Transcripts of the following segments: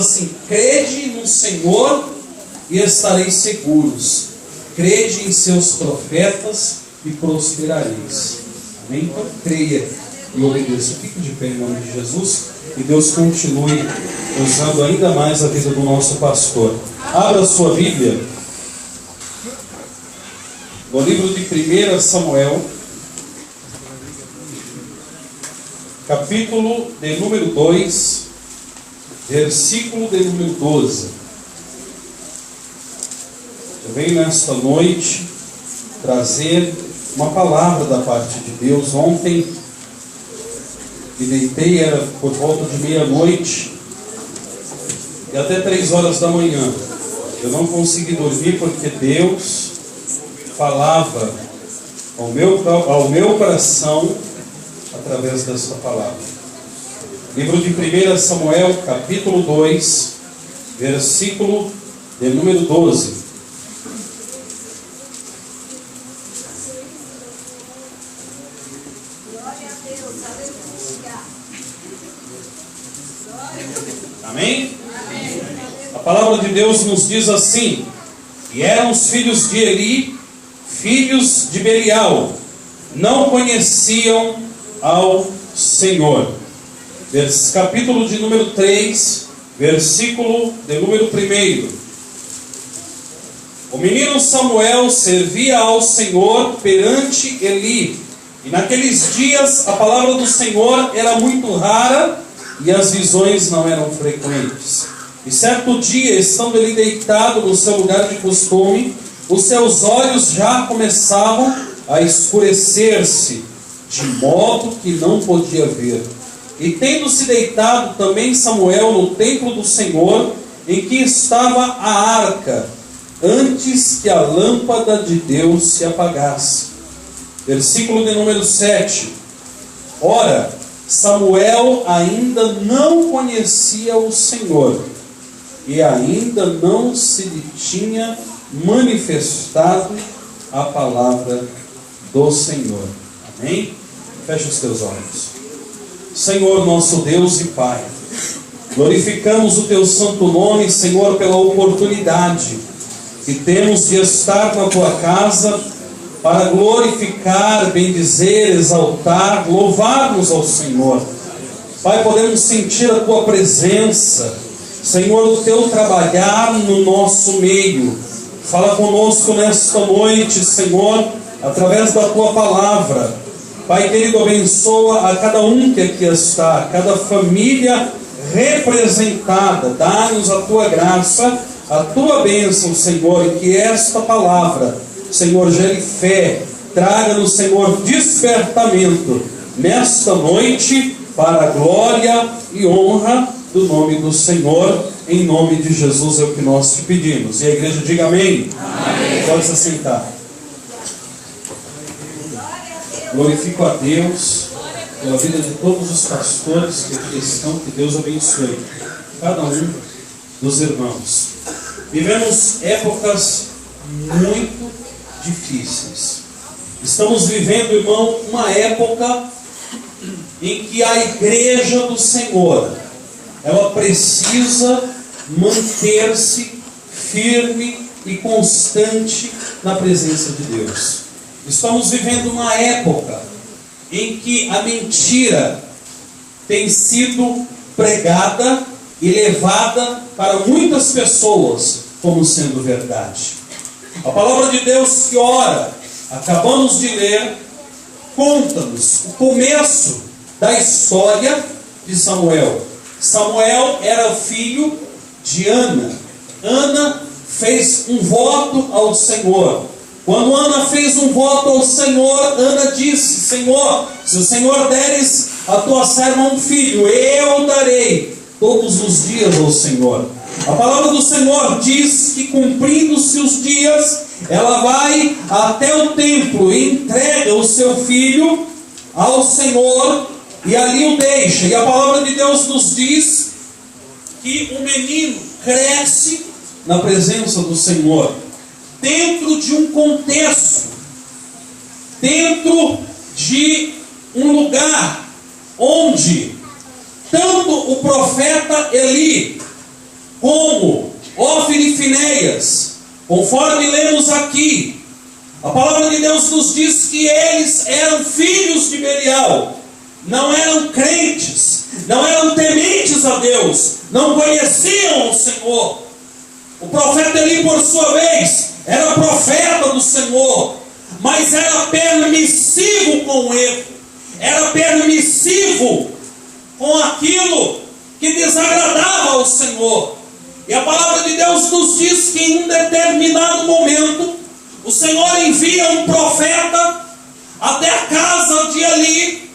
assim: crede no Senhor e estareis seguros. Crede em seus profetas e prosperareis. Amém? Então creia e obedeça. Fique de pé em nome de Jesus. E Deus continue usando ainda mais a vida do nosso pastor. Abra sua Bíblia no livro de 1 Samuel, capítulo de número 2, versículo de número 12. Eu venho nesta noite trazer uma palavra da parte de Deus. Ontem me deitei, era por volta de meia-noite e até 3 horas da manhã. Eu não consegui dormir porque Deus falava ao meu coração através desta palavra. Livro de 1 Samuel, capítulo 2, versículo de número 12. Amém? A palavra de Deus nos diz assim: e eram os filhos de Eli, filhos de Belial, não conheciam ao Senhor. Capítulo de número 3, versículo de número 1. O menino Samuel servia ao Senhor perante Eli, e naqueles dias a palavra do Senhor era muito rara e as visões não eram frequentes. E certo dia, estando ele deitado no seu lugar de costume, os seus olhos já começavam a escurecer-se, de modo que não podia ver. E tendo-se deitado também Samuel no templo do Senhor, em que estava a arca, antes que a lâmpada de Deus se apagasse. Versículo de número 7. Ora, Samuel ainda não conhecia o Senhor, e ainda não se lhe tinha manifestado a palavra do Senhor. Amém? Feche os teus olhos. Senhor, nosso Deus e Pai, glorificamos o teu santo nome, Senhor, pela oportunidade que temos de estar na tua casa para glorificar, bendizer, exaltar, louvarmos ao Senhor. Pai, podemos sentir a tua presença, Senhor, o teu trabalhar no nosso meio. Fala conosco nesta noite, Senhor, através da tua palavra. Pai querido, abençoa a cada um que aqui está, a cada família representada. Dá-nos a tua graça, a tua bênção, Senhor, e que esta palavra, Senhor, gere fé, traga-nos, Senhor, despertamento nesta noite para a glória e honra do nome do Senhor. Em nome de Jesus é o que nós te pedimos. E a igreja diga amém. Amém. Pode se assentar. Glorifico a Deus pela vida de todos os pastores que aqui estão. Que Deus abençoe cada um dos irmãos. Vivemos épocas muito difíceis. Estamos vivendo, irmão, uma época em que a igreja do Senhor, ela precisa manter-se firme e constante na presença de Deus. Estamos vivendo uma época em que a mentira tem sido pregada e levada para muitas pessoas como sendo verdade. A palavra de Deus que ora, acabamos de ler, conta-nos o começo da história de Samuel. Samuel era filho de Ana. Ana fez um voto ao Senhor. Quando Ana fez um voto ao Senhor, Ana disse: Senhor, se o Senhor deres a tua serva um filho, eu darei todos os dias ao Senhor. A palavra do Senhor diz que, cumprindo-se os dias, ela vai até o templo e entrega o seu filho ao Senhor e ali o deixa. E a palavra de Deus nos diz que o menino cresce na presença do Senhor, dentro de um contexto, dentro de um lugar onde tanto o profeta Eli como Ofni e Finéias, conforme lemos aqui, a palavra de Deus nos diz que eles eram filhos de Belial, não eram crentes, não eram tementes a Deus, não conheciam o Senhor. O profeta Eli, por sua vez, era profeta do Senhor, mas era permissivo com o erro, era permissivo com aquilo que desagradava ao Senhor. E a palavra de Deus nos diz que em um determinado momento o Senhor envia um profeta até a casa de Eli,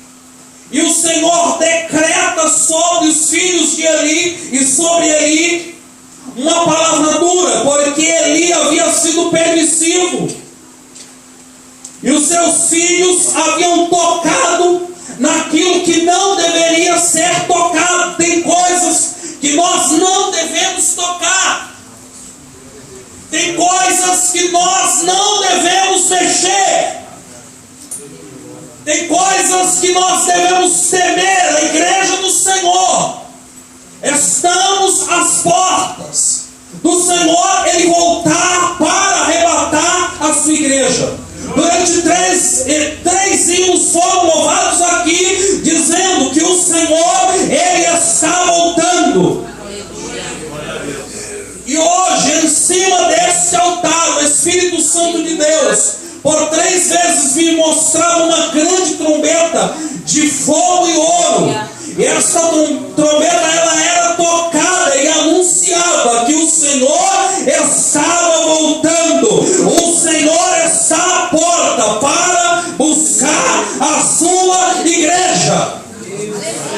e o Senhor decreta sobre os filhos de Eli e sobre Eli uma palavra dura, porque Eli havia sido permissivo, e os seus filhos haviam tocado naquilo que não deveria ser tocado. Tem coisas que nós não devemos tocar, tem coisas que nós não devemos mexer, tem coisas que nós devemos temer. A igreja do Senhor, estamos às portas do Senhor, Ele voltar para arrebatar a sua igreja. Durante três hinos foram louvados aqui, dizendo que o Senhor, Ele está voltando. E hoje, em cima desse altar, o Espírito Santo de Deus, por 3 vezes me mostrava uma grande trombeta de fogo e ouro. E essa trombeta, ela era tocada e anunciava que o Senhor estava voltando. O Senhor está à porta para buscar a sua igreja.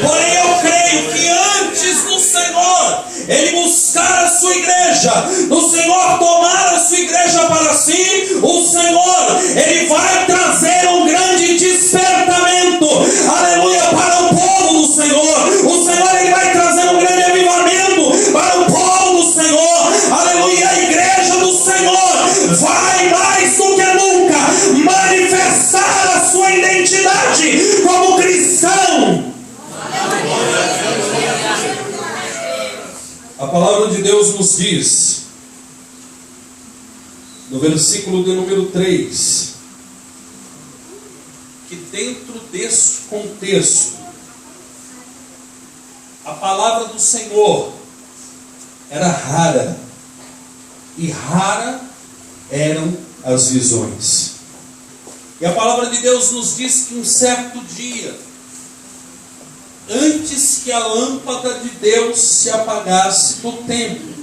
Porém, eu creio que antes do Senhor Ele buscar a sua igreja, do Senhor tomar a sua igreja para si, o Senhor, Ele vai trazer um grande despertamento, aleluia, para o povo do Senhor. O Senhor, Ele vai trazer um grande avivamento para o povo do Senhor, aleluia. A igreja do Senhor vai mais do que nunca manifestar a sua identidade como cristão. A palavra de Deus nos diz, no versículo de número 3, que dentro desse contexto, a palavra do Senhor era rara, e rara eram as visões. E a palavra de Deus nos diz que um certo dia, antes que a lâmpada de Deus se apagasse do templo,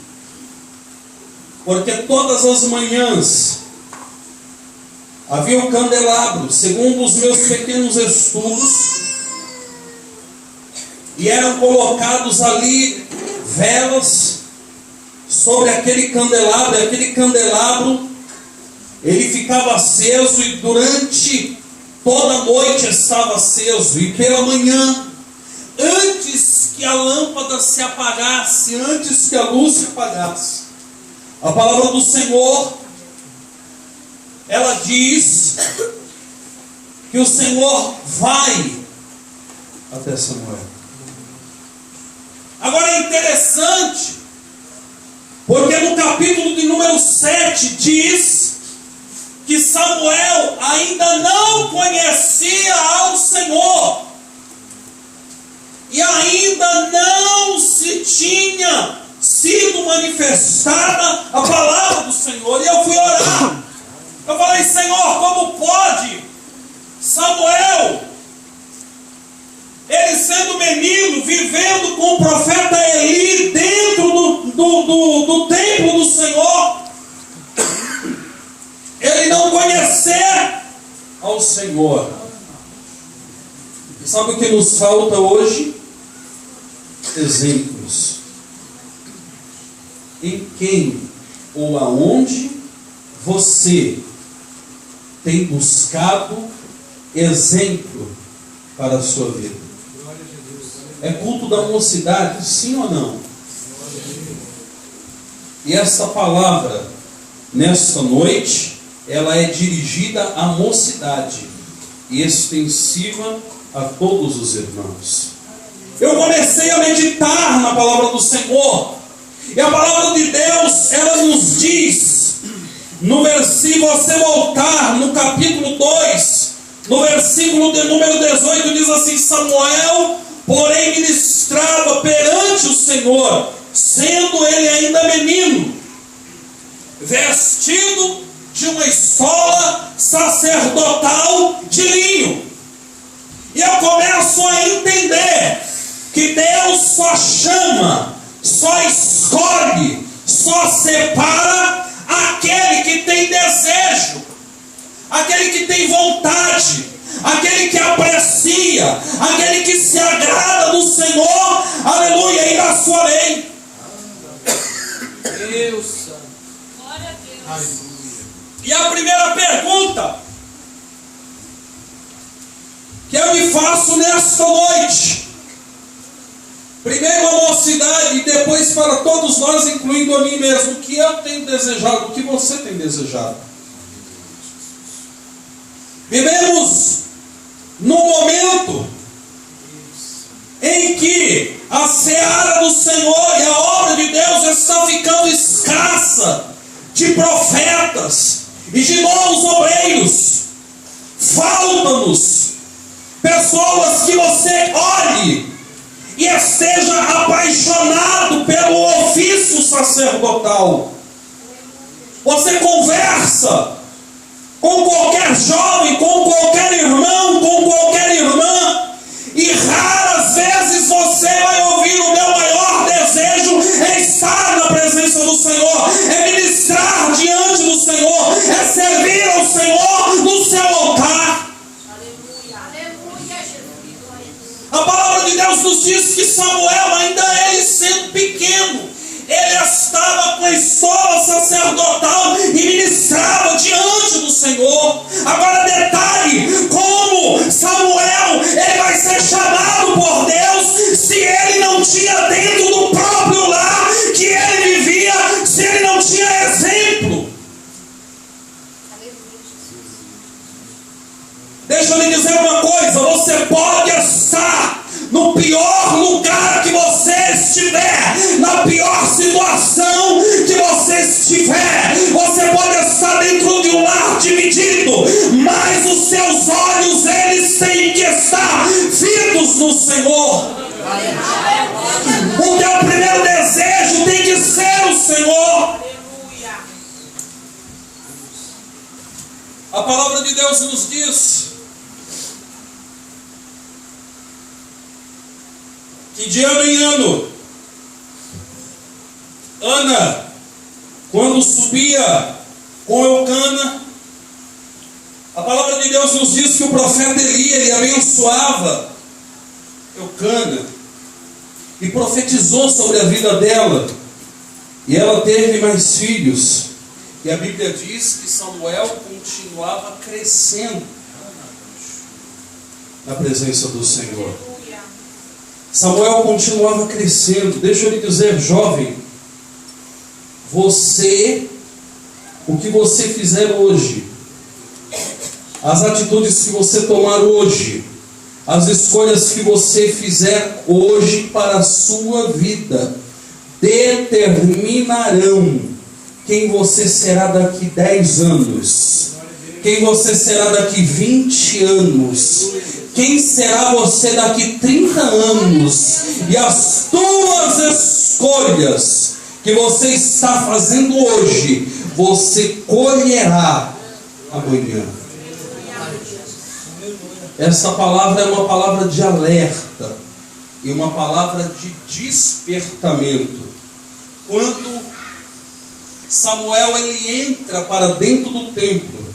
porque todas as manhãs havia um candelabro, segundo os meus pequenos estudos, e eram colocados ali velas sobre aquele candelabro, e aquele candelabro ele ficava aceso, e durante toda a noite estava aceso, e pela manhã, antes que a lâmpada se apagasse, antes que a luz se apagasse, a palavra do Senhor, ela diz que o Senhor vai até Samuel. Agora é interessante, porque no capítulo de número 7 diz que Samuel ainda não conhecia ao Senhor, e ainda não se tinha sido manifestada a palavra do Senhor. E eu fui orar, eu falei: Senhor, como pode Samuel, ele sendo menino, vivendo com o profeta Eli dentro do templo do Senhor, ele não conhecer ao Senhor? Sabe o que nos falta hoje? Exemplos. Em quem ou aonde você tem buscado exemplo para a sua vida? É culto da mocidade, sim ou não? E esta palavra, nesta noite, ela é dirigida à mocidade e extensiva a todos os irmãos. Eu comecei a meditar na palavra do Senhor, E a palavra de Deus, ela nos diz, no versículo, você voltar no capítulo 2, no versículo de número 18, diz assim: Samuel, porém, ministrava perante o Senhor, sendo ele ainda menino, vestido de uma estola sacerdotal de linho. E eu começo a entender que Deus só chama, só escolhe, só separa aquele que tem desejo, aquele que tem vontade, aquele que aprecia, aquele que se agrada do Senhor, aleluia, e da sua lei. Deus Santo. Glória a Deus. Aleluia. E a primeira pergunta que eu lhe faço nesta noite, primeiro a mocidade e depois para todos nós, incluindo a mim mesmo: o que eu tenho desejado, o que você tem desejado? Vivemos num momento em que a seara do Senhor e a obra de Deus está ficando escassa de profetas e de novos obreiros. Faltam-nos pessoas que você olhe e esteja apaixonado pelo ofício sacerdotal. Você conversa com qualquer jovem, com qualquer irmão, com qualquer irmã, e raras vezes você vai ouvir: o meu maior desejo é estar na presença do Senhor, é ministrar diante do Senhor, é servir ao Senhor no seu altar. Aleluia. Aleluia, Jesus. A palavra de Deus nos diz que Samuel, ainda ele sendo pequeno, ele estava com a estola sacerdotal e ministrava diante do Senhor. Agora detalhe, como Samuel, ele vai ser chamado por Deus, se ele não tinha dentro do próprio lar que ele vivia, se ele não tinha exemplo. Deixa eu lhe dizer uma coisa: você pode estar no pior lugar que você estiver, na pior situação que você estiver, você pode estar dentro de um lar dividido, mas os seus olhos, eles têm que estar fitos no Senhor. O teu primeiro desejo tem que ser o Senhor. A palavra de Deus nos diz que de ano em ano, Ana, quando subia com Eucana, a palavra de Deus nos diz que o profeta Eli, ele abençoava Eucana e profetizou sobre a vida dela, e ela teve mais filhos. E a Bíblia diz que Samuel continuava crescendo na presença do Senhor. Samuel continuava crescendo. Deixa eu lhe dizer, jovem, você, o que você fizer hoje, as atitudes que você tomar hoje, as escolhas que você fizer hoje para a sua vida, determinarão quem você será daqui 10 anos, quem você será daqui 20 anos, quem será você daqui 30 anos, e as tuas escolhas que você está fazendo hoje, você colherá amanhã. Essa palavra é uma palavra de alerta e uma palavra de despertamento. Quando Samuel ele entra para dentro do templo,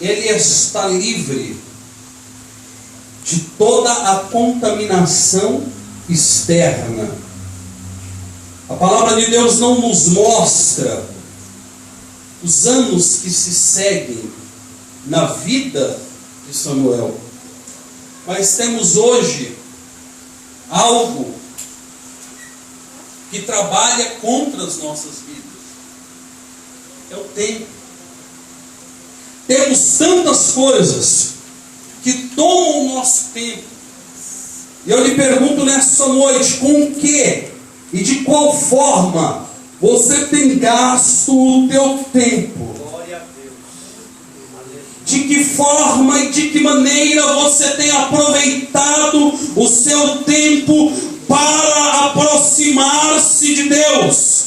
ele está livre de toda a contaminação externa. A palavra de Deus não nos mostra os anos que se seguem na vida de Samuel, mas temos hoje algo que trabalha contra as nossas vidas. É o tempo. Temos tantas coisas que tomam o nosso tempo. E eu lhe pergunto nesta noite, com o que e de qual forma você tem gasto o teu tempo. De que forma e de que maneira você tem aproveitado o seu tempo para aproximar-se de Deus,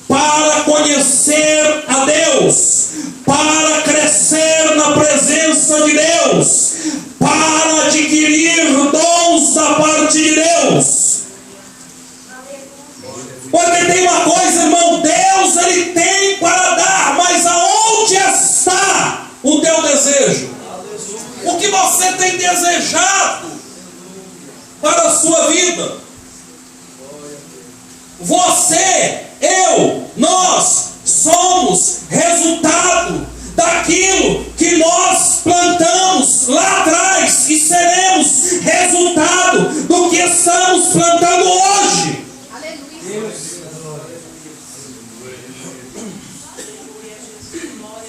para conhecer a Deus, para crescer na presença de Deus, para adquirir dons da parte de Deus. Porque tem uma coisa, irmão, Deus Ele tem para dar, mas aonde está o teu desejo? O que você tem desejado para a sua vida? Você, eu, nós somos resultado daquilo que nós plantamos lá atrás e seremos resultado do que estamos plantando hoje.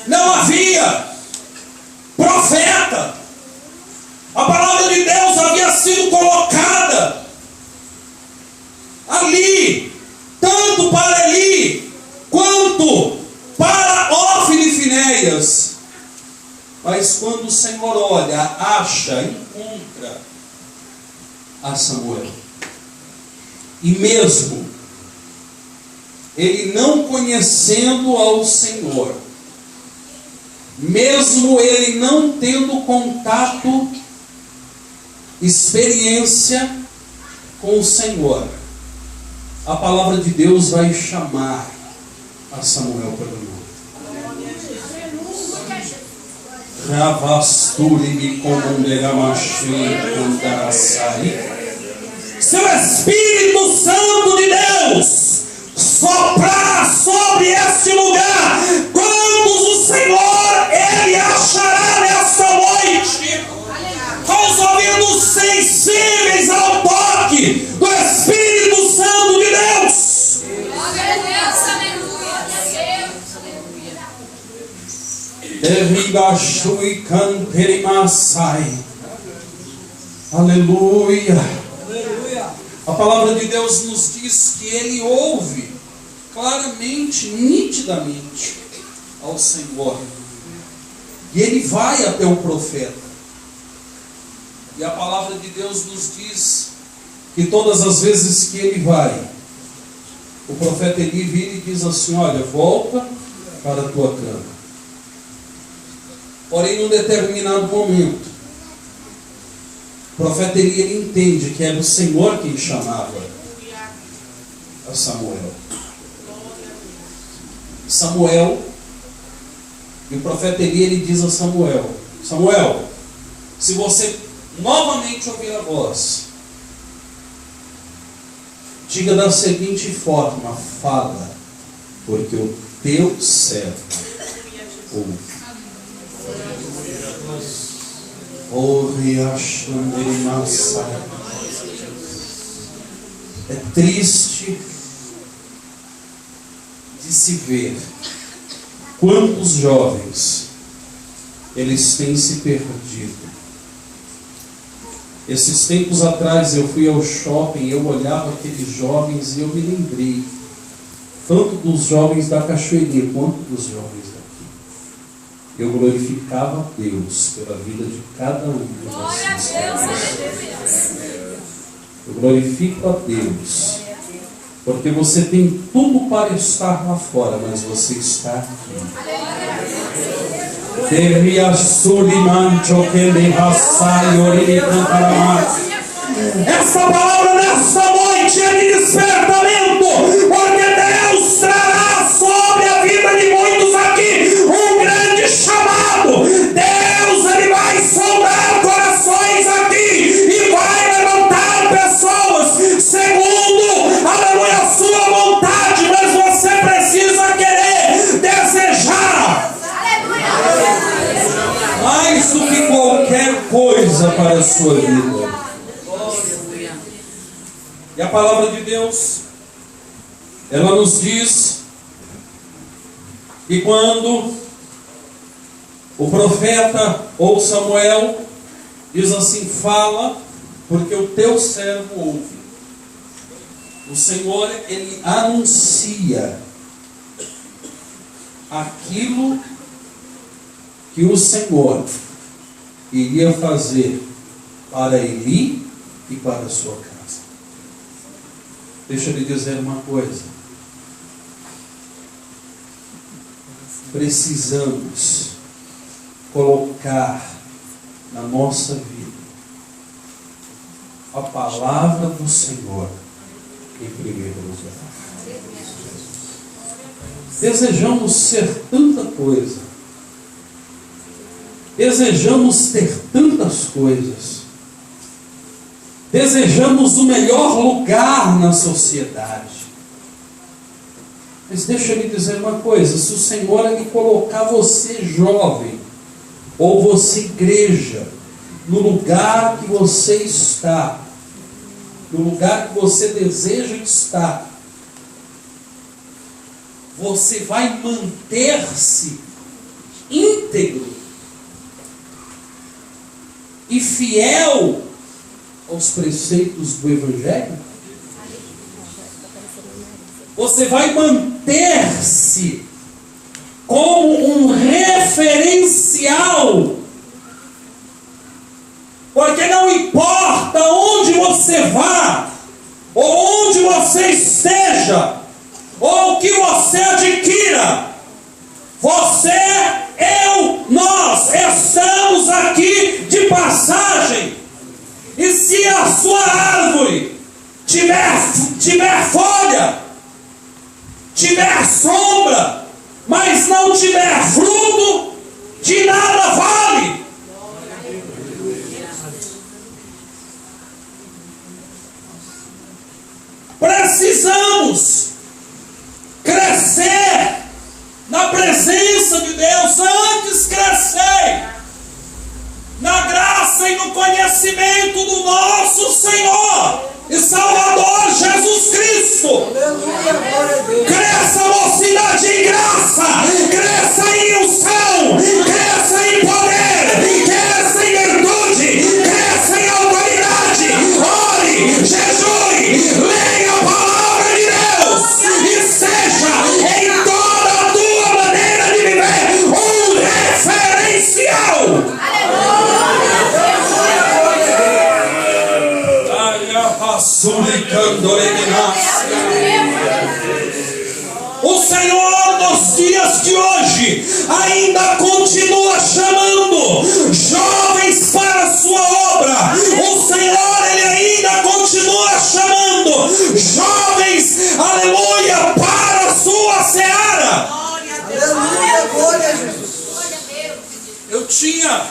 Não havia profeta. A palavra de Deus havia sido colocada ali, tanto para Eli, quanto para Ófni e Finéias. Mas quando o Senhor olha, acha, encontra a Samuel, e mesmo ele não conhecendo ao Senhor, mesmo ele não tendo contato, experiência com o Senhor, a palavra de Deus vai chamar a Samuel pelo nome. Se o Espírito Santo de Deus soprar sobre este lugar, quantos o Senhor Ele achará nesta noite com os ouvidos sensíveis ao toque do Espírito Santo de Deus? Aleluia. A palavra de Deus nos diz que Ele ouve claramente, nitidamente ao Senhor, e Ele vai até o profeta. E a palavra de Deus nos diz que todas as vezes que Ele vai, o profeta Eli vira e diz assim: olha, volta para a tua cama. Porém, num determinado momento, o profeta Eli, ele entende que era o Senhor quem chamava a Samuel. E o profeta Eli, ele diz a Samuel: Samuel, se você novamente ouvir a voz, diga da seguinte forma: fala, porque o teu servo ouve. É triste de se ver quantos jovens eles têm se perdido. Esses tempos atrás eu fui ao shopping, eu olhava aqueles jovens e eu me lembrei tanto dos jovens da Cachoeirinha quanto dos jovens daqui. Eu glorificava a Deus pela vida de cada um de vocês. Eu glorifico a Deus porque você tem tudo para estar lá fora, mas você está aqui. Essa palavra nessa noite é de despertamento, porque Deus trará sobre a vida de muitos aqui um grande chamado. Deus, Ele vai sondar corações aqui e vai levantar pessoas segundo, aleluia, a sua vontade, mas você precisa querer, desejar mais do que qualquer coisa para a sua vida. E a palavra de Deus, ela nos diz que quando o profeta ou Samuel diz assim: fala, porque o teu servo ouve. O Senhor, Ele anuncia aquilo que o Senhor iria fazer para Eli e para a sua casa. Deixa eu lhe dizer uma coisa. Precisamos colocar na nossa vida a palavra do Senhor em primeiro lugar. Desejamos ser tanta coisa. Desejamos ter tantas coisas. Desejamos o melhor lugar na sociedade. Mas deixa eu lhe dizer uma coisa. Se o Senhor Ele colocar você jovem, ou você igreja, no lugar que você está, no lugar que você deseja estar, você vai manter-se íntegro e fiel aos preceitos do Evangelho? Você vai manter-se como um referencial, porque não importa onde você vá, ou onde você esteja, ou o que você adquira, você, eu, nós estamos aqui de passagem. E se a sua árvore tiver folha, tiver sombra, mas não tiver fruto, de nada vale. Precisamos crescer na presença de Deus. Antes crescer na graça e no conhecimento do nosso Senhor e Salvador Jesus Cristo. Cresça, mocidade, em graça, cresça em unção, cresça em poder, cresça em virtude, cresça em autoridade. Ore, jejue, leia a palavra de Deus e seja em toda a tua maneira de viver um referencial. O Senhor nos dias de hoje ainda continua chamando jovens para a sua obra. O Senhor, Ele ainda continua chamando jovens, aleluia, para a sua seara. Aleluia, glória a Jesus. Eu tinha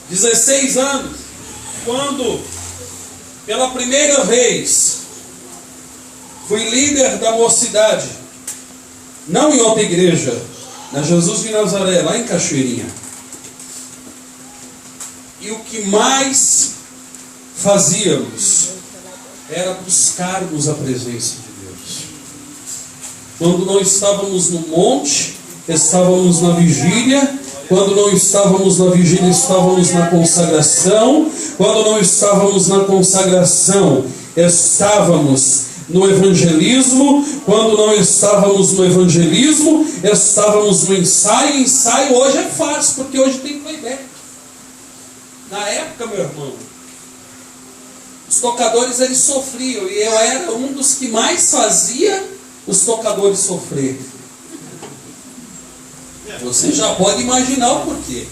16 anos quando, pela primeira vez, fui líder da mocidade, não em outra igreja, na Jesus de Nazaré, lá em Cachoeirinha. E o que mais fazíamos era buscarmos a presença de Deus. Quando não estávamos no monte, estávamos na vigília. Quando não estávamos na vigília, estávamos na consagração. Quando não estávamos na consagração, estávamos no evangelismo. Quando não estávamos no evangelismo, estávamos no ensaio. Ensaio hoje é fácil, porque hoje tem playback. Na época, meu irmão, os tocadores eles sofriam, e eu era um dos que mais fazia os tocadores sofrer. Você já pode imaginar o porquê.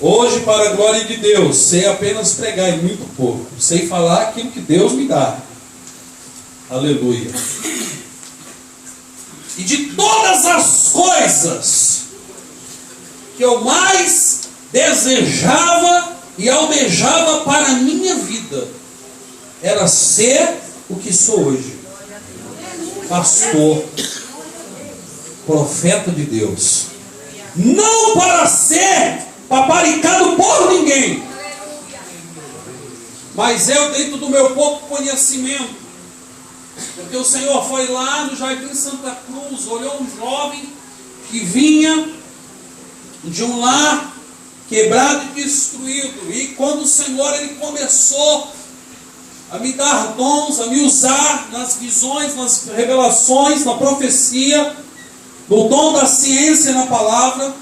Hoje, para a glória de Deus, sei apenas pregar e muito pouco. Sei falar aquilo que Deus me dá. Aleluia. E de todas as coisas que eu mais desejava e almejava para a minha vida, era ser o que sou hoje. Pastor, profeta de Deus. Não para ser paparicado por ninguém, mas eu, dentro do meu pouco conhecimento, porque o Senhor foi lá no Jardim Santa Cruz, olhou um jovem que vinha de um lar quebrado e destruído, e quando o Senhor ele começou a me dar dons, a me usar nas visões, nas revelações, na profecia, no dom da ciência, na palavra,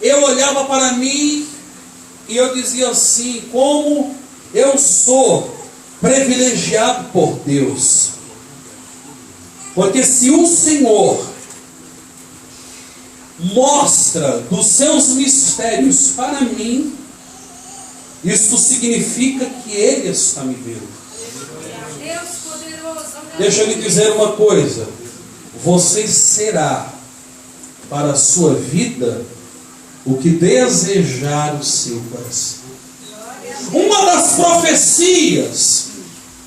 eu olhava para mim e eu dizia assim: como eu sou privilegiado por Deus. Porque se o Senhor mostra dos seus mistérios para mim, isso significa que Ele está me vendo. Deus poderoso. Deixa eu lhe dizer uma coisa: você será para a sua vida o que desejar o seu coração. Uma das profecias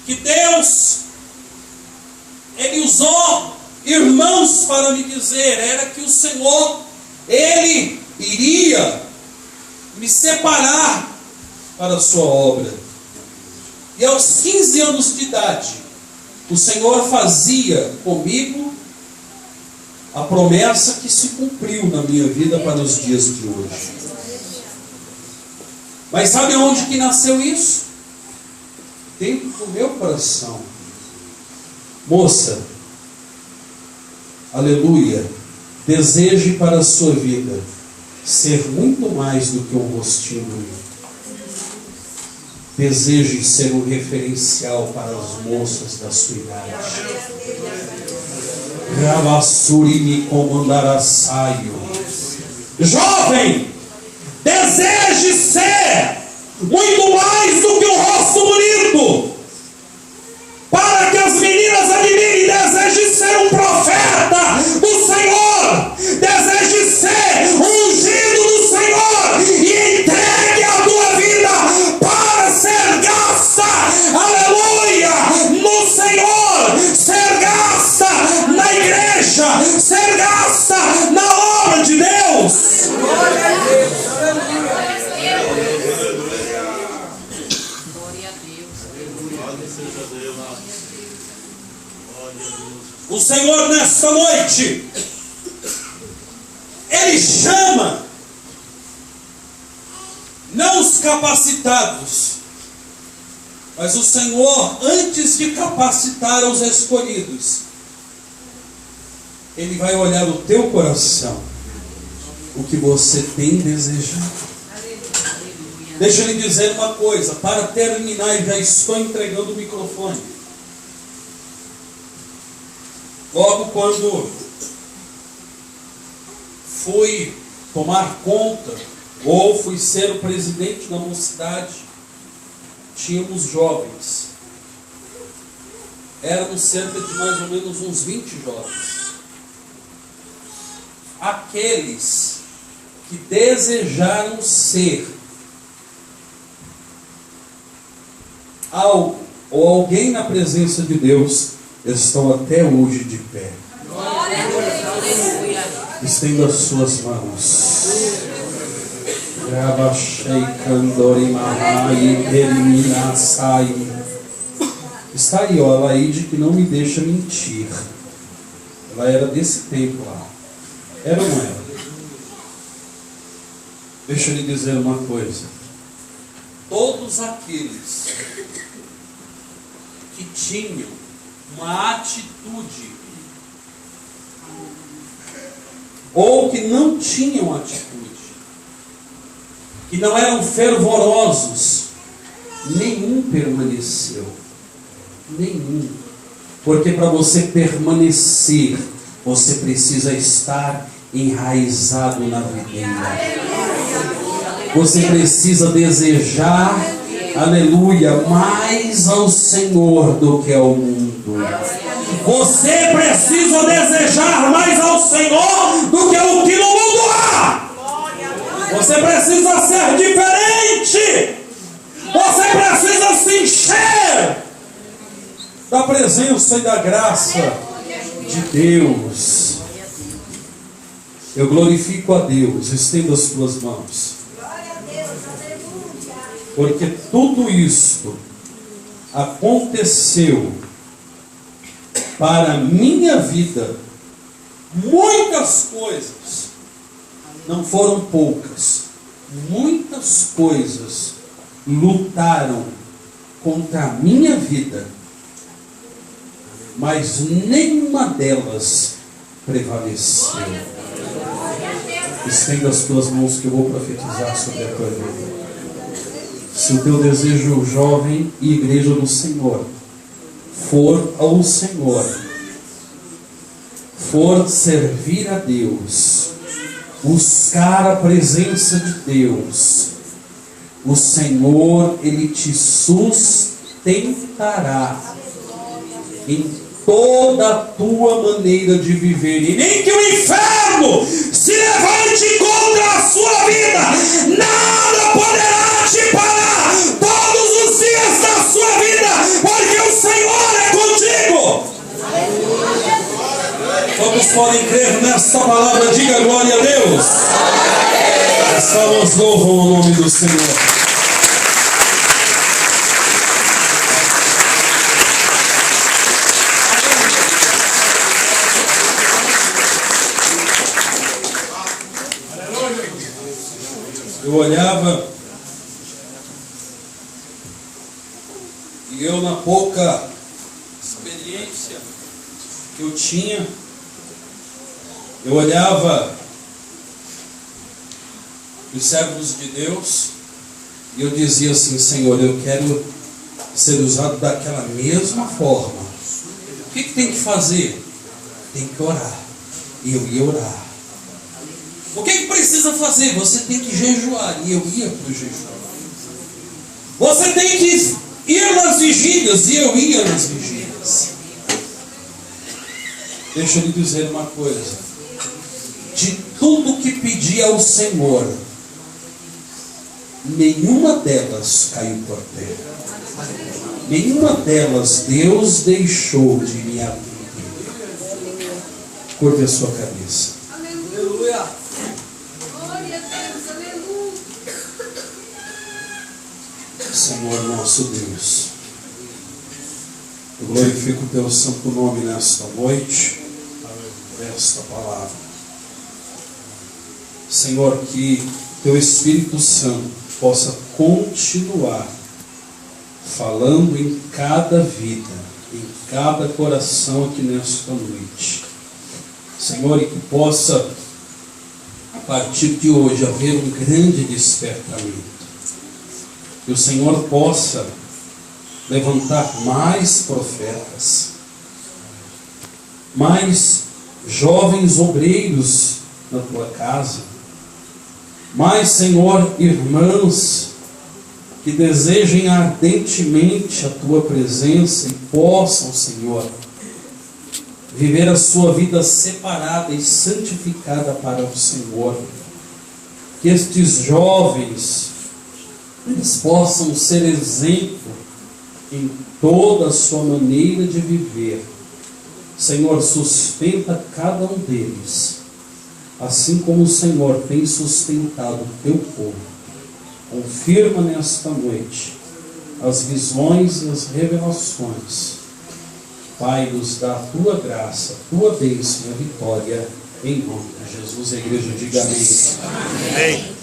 que Deus Ele usou irmãos para me dizer era que o Senhor, Ele iria me separar para a sua obra. E aos 15 anos de idade, o Senhor fazia comigo a promessa que se cumpriu na minha vida para os dias de hoje. Mas sabe onde que nasceu isso? Dentro do meu coração. Moça, aleluia, deseje para a sua vida ser muito mais do que um rostinho bonito. Deseje ser um referencial para as moças da sua idade. Ravassuri me comandará saio. Jovem, deseje ser muito mais do que um rosto bonito, para que as meninas admirem. Deseje ser um profeta do Senhor, deseje ser um ungido do Senhor, e entregue a tua vida para ser gasta, aleluia, no Senhor, ser gasta na igreja, ser gasta na obra de Deus. Glória a Deus. O Senhor nesta noite, Ele chama não os capacitados, mas o Senhor, antes de capacitar os escolhidos, Ele vai olhar o teu coração, o que você tem desejado. Deixa eu lhe dizer uma coisa, para terminar, e já estou entregando o microfone. Logo quando fui tomar conta, ou fui ser o presidente da mocidade, tínhamos jovens. Éramos cerca de mais ou menos uns 20 jovens. Aqueles que desejaram ser algo ou alguém na presença de Deus estão até hoje de pé. Glória a Deus. Estenda as suas mãos. Está aí, ó, a Laide, que não me deixa mentir. Ela era desse tempo lá. Era ou não era? Deixa eu lhe dizer uma coisa. Todos aqueles que tinham uma atitude, ou que não tinham atitude, que não eram fervorosos, nenhum permaneceu. Nenhum. Porque para você permanecer, você precisa estar enraizado na videira. Você precisa desejar, aleluia, mais ao Senhor do que ao mundo. Você precisa desejar mais ao Senhor do que o que no mundo há. Você precisa ser diferente. Você precisa se encher da presença e da graça de Deus. Eu glorifico a Deus. Estenda as tuas mãos. Porque tudo isto aconteceu para a minha vida. Muitas coisas, não foram poucas, muitas coisas lutaram contra a minha vida, mas nenhuma delas prevaleceu. Estenda as tuas mãos que eu vou profetizar sobre a tua vida. Se o teu desejo, jovem e igreja do Senhor, for ao Senhor, for servir a Deus, buscar a presença de Deus, o Senhor, Ele te sustentará em toda a tua maneira de viver, e nem que o inferno se levante contra a sua vida, nada poderá te parar todos os dias da sua vida, porque o Senhor é contigo. Todos podem crer nesta palavra, diga glória a Deus. As almas louvam o nome do Senhor. Eu olhava e eu, na pouca experiência que eu tinha, eu olhava os servos de Deus e eu dizia assim: Senhor, eu quero ser usado daquela mesma forma. O que tem que fazer? Tem que orar. E eu ia orar. O que precisa fazer? Você tem que jejuar. E eu ia para o jejum. Você tem que ir nas vigílias. E eu ia nas vigílias. Deixa eu lhe dizer uma coisa. De tudo que pedi ao Senhor, nenhuma delas caiu por terra. Nenhuma delas Deus deixou de me atender. Curve a sua cabeça. Aleluia. Glória a Deus, aleluia. Senhor nosso Deus, eu glorifico o teu santo nome nesta noite, por esta palavra. Senhor, que teu Espírito Santo possa continuar falando em cada vida, em cada coração aqui nesta noite. Senhor, e que possa, a partir de hoje, haver um grande despertamento. Que o Senhor possa levantar mais profetas, mais jovens obreiros na tua casa, mais, Senhor, irmãs que desejem ardentemente a tua presença e possam, Senhor, viver a sua vida separada e santificada para o Senhor. Que estes jovens, eles possam ser exemplo em toda a sua maneira de viver. Senhor, sustenta cada um deles, assim como o Senhor tem sustentado o teu povo. Confirma nesta noite as visões e as revelações. Pai, nos dá a tua graça, a tua bênção e a vitória, em nome de Jesus. A igreja diga amém. Amém.